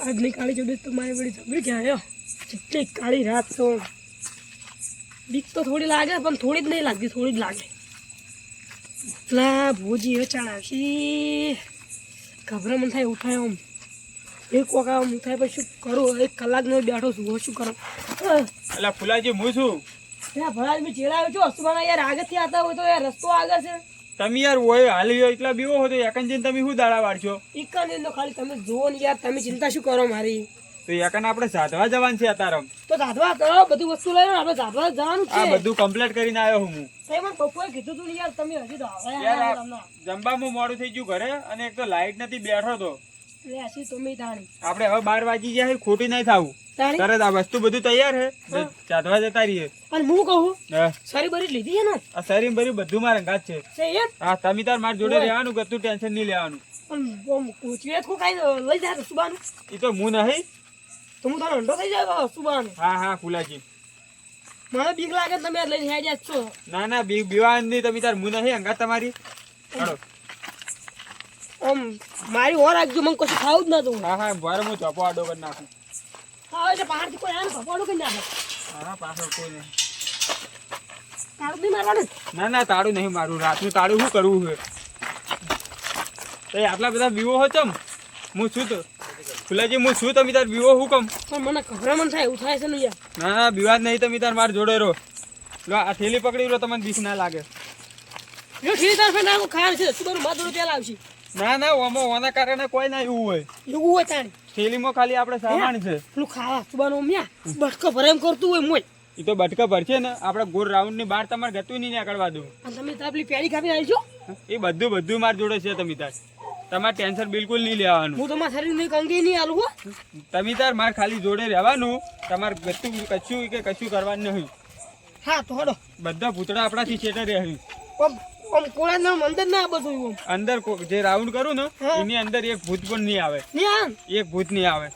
આજની કાળી ચૌદસ તો મારી બડી જબરી કે આયો કેટલી કાળી રાત તો બીક તો થોડી લાગે પણ થોડી જ નહીં લાગતી થોડી જ લાગે એટલા ભોજી વેચાણ આવશી ગભરામણ થાય ઉઠાય આમ એક વખત આમ ઉઠાય પછી શું કરું 1 કલાકનો બેઠો છું શું કરું એટલે ફુલાજી હું છું ત્યાં ભરાજ મેં ચેડાવ્યો છું અસુબાના યાર આગળથી આવતા હોય તો યાર રસ્તો આગળ છે તમે યાર હોય હાલી એટલા બીવો હોય તો એકન જઈને તમે શું દાડા વાળશો ઈકન નો ખાલી તમે જુઓ ને યાર તમે ચિંતા શું કરો મારી તો એકન આપણે સાધવા જવાનું છે અત્યારે તો સાધવા તો બધું વસ્તુ લઈ આપણે સાધવા જવાનું છે આ બધું કમ્પ્લીટ કરીને આવ્યો હું મને બપોરે કીધું તું ને યાર તમે હજી તો આવે યાર જમવામાં મોડું થઈ ગયું ઘરે અને એક તો લાઈટ નથી બેઠો તો લે આસી તમે તાણી આપણે હવે 12 વાગી જાય ખોટી નહીં થાવું તાણી તરત આ વસ્તુ બધું તૈયાર છે સાધવા જતા રહીએ અને હું કહું હા સારી બરી લીધી છે ને આ શરીર બરી બધું મારા અંગાત છે એમ હા તમે તાર માર જોડે રહેવાનું કે તું ટેન્શન નહીં લેવાનું પણ કોચિયત કો કાઈ લઈ જાય સુબાનું એ તો હું નહીં તો હું તારો અંડો થઈ જાય સુબાનું હા હા ફુલાજી મને બીક લાગે તમે લઈને હેડ જ છો ના ના બીવાન નહીં તમે તાર હું નહીં અંગાત તમારી હાલો મારી ઓર રાખજો મને કશું ખાવું જ નતું હા હા ભારે હું ચોપો આડો કરી નાખું હા એટલે બહારથી કોઈ આવે કપાડો કરી નાખે હા પાછળ કોઈ નહીં તારું બી મારવાનું ના ના તાળું નહીં મારું રાતનું તાળું શું કરવું છે આટલા બધા બીવો હોય ચમ હું છું તો ફુલાજી હું છું તમે તાર બીવો હું કમ પણ મને ગભરામણ થાય એવું થાય છે ને યાર ના ના બીવા નહીં તમે તાર માર જોડે રહો લો આ થેલી પકડી લો તમને બીક ના લાગે જો ઠીક તાર ફેર નાખો ખાર છે સુબાનું માથું તેલ આવશે ના ના ઓના કારણે કોઈ ના એવું હોય એવું હોય તાણી થેલીમાં ખાલી આપણે સામાન છે પેલું ખાવા સુબાનું મ્યા બટકો ભરેમ કરતું હોય મોય એ તો બટકા ભરશે ને આપણે ગોળ રાઉન્ડ ની બહાર તમારે ગતું નહીં નીકળવા દઉં અને તમે તો પેલી પેરી ખાવી આવજો એ બધું માર જોડે છે તમે તાર તમારે ટેન્શન બિલકુલ નહીં લેવાનું હું તમારા શરીર ની કંગી નહીં આલું હો તમે તાર માર ખાલી જોડે રહેવાનું તમારે ગતું કશું કરવાનું નહીં હા તો હડો બધા ભૂતડા આપણાથી છેટે રહે કોળા ના મંદિર ના બધું અંદર જે રાઉન્ડ કરું ને એની અંદર એક ભૂત પણ નહીં આવે એક ભૂત નહીં આવે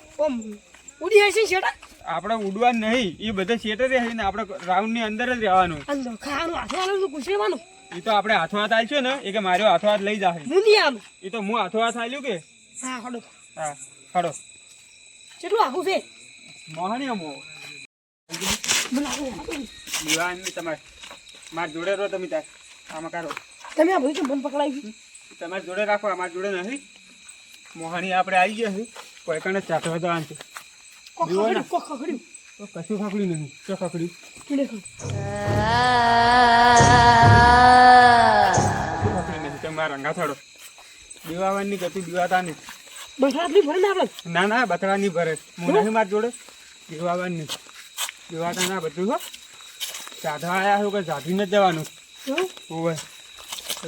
ઉડી હશે શેટા આપણે ઉડવા નહીં એ બધા શેટે રહે ને આપણે રાઉન્ડ ની અંદર જ રહેવાનું ખાવાનું હાથે આલું ગુસેવાનું એ તો આપણે હાથો હાથ આલ્યો ને એ કે મારો હાથો હાથ લઈ જાય હું નહીં આલું એ તો હું હાથો હાથ આલ્યું કે હા હડો હા હડો કેટલું આખું છે મોહણી અમો દીવાન તમારે માર જોડે રહો તમે તાર આમાં કાઢો તમે આ ભાઈ મન પકડાવી તમારે જોડે રાખો અમારા જોડે નહીં મોહણી આપણે આવી ગયા છે કોઈ કણે ચાટવા જવાનું છે ખખડ્યું તો કશું ખખડ્યું નહીં શું ખખડ્યું તમારા રંગા થોડો દીવાવાની ગતિ દીવાતાની બસરાતની ભરે ને આપણે ના ના બથડાની ભરે હું નહીં માર જોડે દીવાવાની દીવાતા ના બધું હો સાધવા આવ્યા છો કે સાધીને જ જવાનું હોવે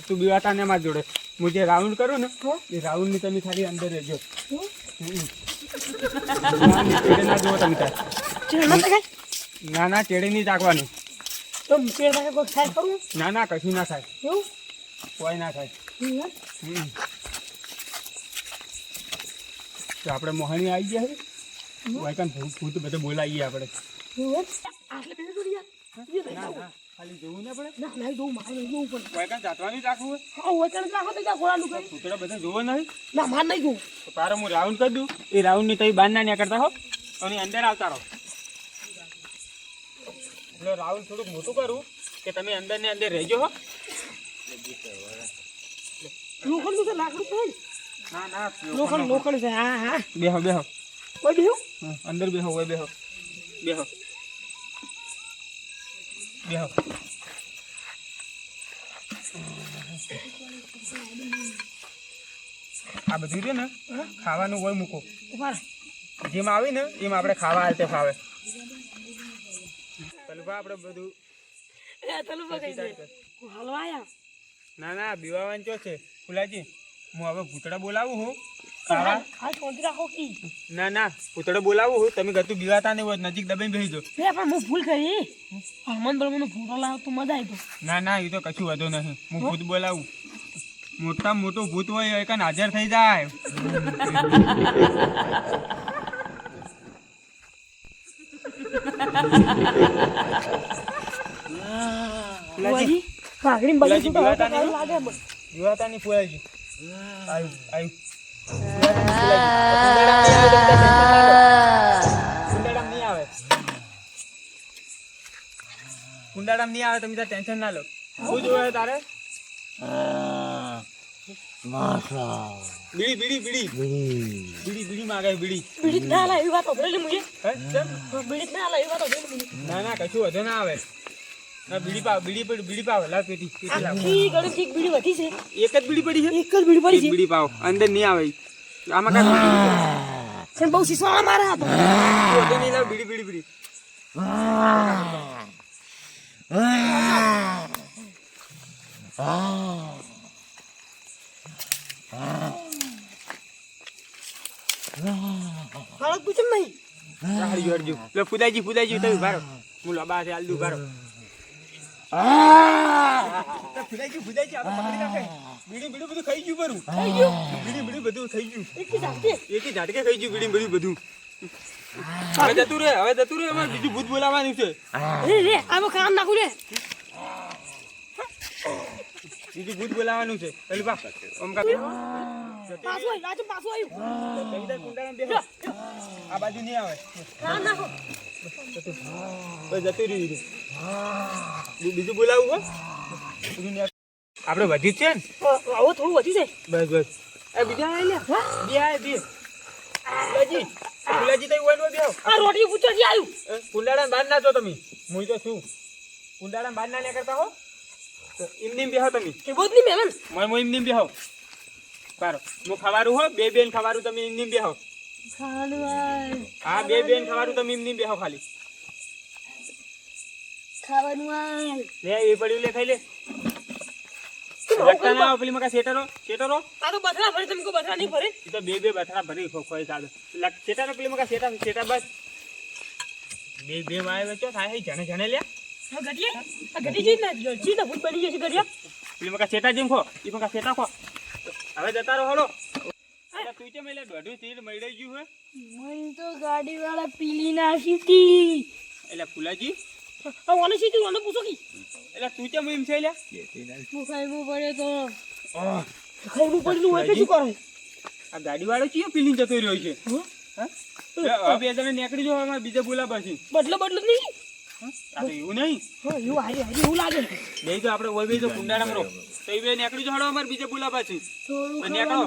તું બીવાતા ને માર જોડે હું જે રાઉન્ડ કરું ને એ રાઉન્ડ ની તમે ખાલી અંદર રહેજો ચેડે ના જુઓ તમે ના ના ચેડે નહીં ચાકવાનું ના ના કશું ના થાય કોઈ ના થાય તો આપણે મોહણી આવી ગયા છે ભૂત બધે બોલાવીએ આપણે ખાલી જોવું ને પડે જાતવાનું રાખવું બધા જોવો નહીં તારે હું રાઉન્ડ કરી દઉં એ રાઉન્ડ ની તમે બહાર ના નીકળતા હો અને અંદર આવતા રહો એટલે રાઉન્ડ થોડુંક મોટું કરું કે તમે અંદર ને અંદર રહેજો હો ના ના લોખંડ છે હા હા બેહો બેહો કોઈ બેહો અંદર બેહો હોય બેહો બેહો બેહો આ બધું છે ને ખાવાનું હોય મૂકો જેમ આવી ને એમ આપણે ખાવા હાલતે ફાવે તલભા આપણે બધું ના ના બીવાવાન ચો છે ફુલાજી હું હવે ભૂતડા બોલાવું હું ના ના ભૂતડો બોલાવું હું તમે ગતું બીવાતા નહીં હોય નજીક દબાઈ બેસી જાઓ પણ હું ભૂલ કરી હનુમાન બળવાનો ફોટો લાવ તો મજા આવી ના ના એ તો કશું વધુ નહીં હું ભૂત બોલાવું મોટા મોટું ભૂત હોય એ કાન હાજર થઈ જાય પાઘડી બીવાતા નહીં ફુલાજી આવ્યું કુંડાળામાં નહીં આવે તમે ટેન્શન ના લો. શું જોવે તારે? બીડી બીડી બીડી બીડી બીડી માંગે બીડી. બીડી ના લાવી વાત ઓબરેલી મુજે. હે ચમ? બીડી ના લાવી વાત ઓબરેલી મુજે. ના ના કશું વધુ ના આવે. ના બીડી પાવ બીડી પાવ લાવ પેટી પેટી લાવ. આખી ગળે ઠીક બીડી વધી છે. એક જ બીડી પડી છે. એક જ બીડી પડી એક છે. બીડી પાવ અંદર નહીં આવે. આમાં કાંઈ પણ બહુ શીશવાળા મારા હતો. વધુ નહીં લાવ બીડી બીડી બીડી. હાલત પૂછમ નહીં. હારી જોડજો. લે ફુદાજી તમે ઉભા રહો. હું લબા છે હાલ દઉં ઉભા રહો. ફુદાજી આપણે પકડી રાખે. બીડી બધું ખાઈ ગયું પરું. થઈ ગયું. બીડી બધું થઈ ગયું. એકી જાતે. એકી ઝાટકે ખાઈ ગયું બીડી બધું. હવે જતું રે અમારે બીજું ભૂત બોલાવાનું છે. રે આવો કામ નાખું રે. બીજું ભૂત બોલાવાનું છે. પેલું બા ઓમ કા પાછું આવ્યું. રાજુ પાછું આવ્યું. કુંડાળામાં બેહો. આ બાજુ નહીં આવે. કામ નાખો. બસ જતું રહ્યું. બીજું બોલાવું હો. આપણે વધી જ છે ને. આવો થોડું વધી જાય. બસ એ બીજા આવે લે. બે ફુલાજી તઈ ઓન બેહો. આ રોટી પૂછવાથી આવ્યું. કુંડાળામાં બાર ના છો તમે. હું તો છું. કુંડાળામાં બાર ના કરતા હો. તો એમની બેહો તમે. કે બોધ નહીં મેલન. હું એમની બેહો. પારો હું ખવારું હો બે બેન ખવારું તમે એમની બેહો. ખાવાનું હા બે બેન ખવારું તમે એમની બેહો ખાલી. ખાવાનું લે એ પડ્યું લે ખાઈ લે. લગતા ના આવો પેલી મકા શેટરો આ તો બથડા ભરે તમે કો બથડા નહીં ભરે. એ તો બે બથડા ભરી ખોઈ સાદો શેટરો પેલી મકા શેટા બસ બે વાય વચ્ચે થાય જણે લે. આ ગટી ચીજ ના ચીજ ના ભૂત બની જશે ગડિયા. પેલી મકા શેટા જેમ ખો એ મકા શેટા ખો. હવે જતા રહો હળો. તું છે મેલે દોઢું તીર મળી ગયું હે. મને તો ગાડી વાળા પીલી નાખી હતી. એટલે ફુલાજી આ ઓને સીધી ઓને પૂછો કી. એટલે તું છે એમ છે લે. હું ખાઈવું પડે તો ખાઈવું પડેલું હોય તો શું કરે. આ ગાડી વાળો ચિયો પીલીને જતો રહ્યો છે. હા બે જણે નીકળી જો અમારે બીજે બોલાવા પછી બદલો નહીં. આ તો એવું નહીં. હા એવું હારી એવું લાગે. બે તો આપણે ઓય બે તો કુંડાળામાં રહો. તો એ બે નીકળી જો હળો અમારે બીજે બોલાવા પછી નીકળો.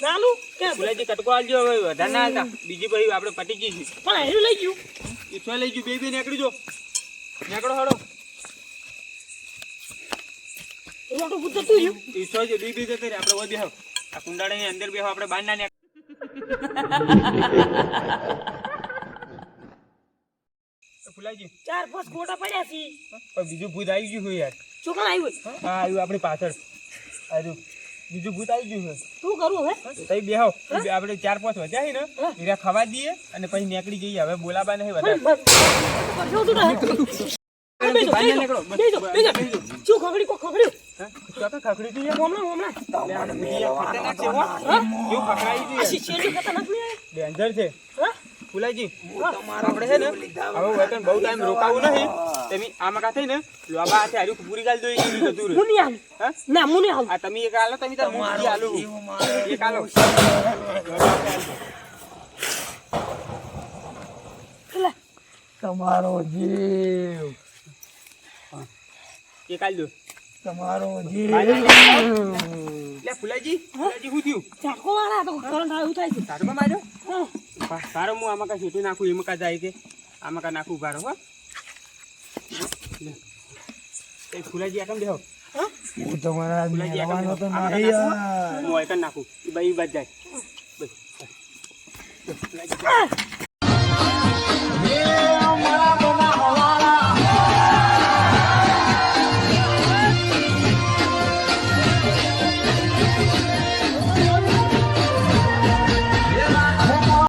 ચાલુ કે ફુલાજી કટકો આલજો હવે વધારે ના હાલતા. બીજી પછી આપણે પટી જઈશું. પણ હેરું લઈ ગયું. ઈચ્છા લઈ ગયું બે નીકળી જો. નીકળો હળો. રોટો પૂછ તું રહ્યું. ઈચ્છા છે બે જતે રે આપણે ઓય બેહો. આ કુંડાળાની અંદર બેહો આપણે બહાર ના ફુલાજી 4-5 ગોટા પડ્યા છે. પણ બીજું ભૂત આવી ગયું હોય યાર. ચોકણ આવ્યું. હા આવ્યું આપણી પાછળ. આવ્યું બીજું ભૂત આવી ગયું છે. શું કરું હવે. તઈ બેહો આપણે 4-5 વધ્યા છે ને હીરા ખાવા દઈએ અને પછી નીકળી જઈએ. હવે બોલાબા નહીં વધારે. શું ખગડી કો ખગડ્યું. ખખડી તું હમણાં ખતરનાક છે હો. કેવું ખખડાઈ ગયું ડેન્જર છે. ફુલાજી આપણે છે ને હવે વેતન બહુ ટાઈમ રોકાવું નહીં. તમે આમાં કા થઈ ને લોબા હાથે હારું પૂરી ગાલ દો એ જતું રહે. મુની હાલ ના મુની હાલ. આ તમે એક આલો તમે તાર મૂકી આલો એક આલો તમારો જીવ એક આલ દો તમારો જીવ. લે ફુલાજી શું થયું. ઝાટકો વાળા તો કરંટ આવ્યું થાય છે. તારમાં માર્યો. સારો હું આમાં કા છેટું નાખું એમાં કા જાય કે આમાં કા નાખું ભારો હો. એ ફુલાજી આકમ બેહો. હું તમારા ફુલાજી આકમ મેળવાનો તો બેહો. નહીં યાર. હું આકમ નાખું એ બાઈ બાજ જાય બસ.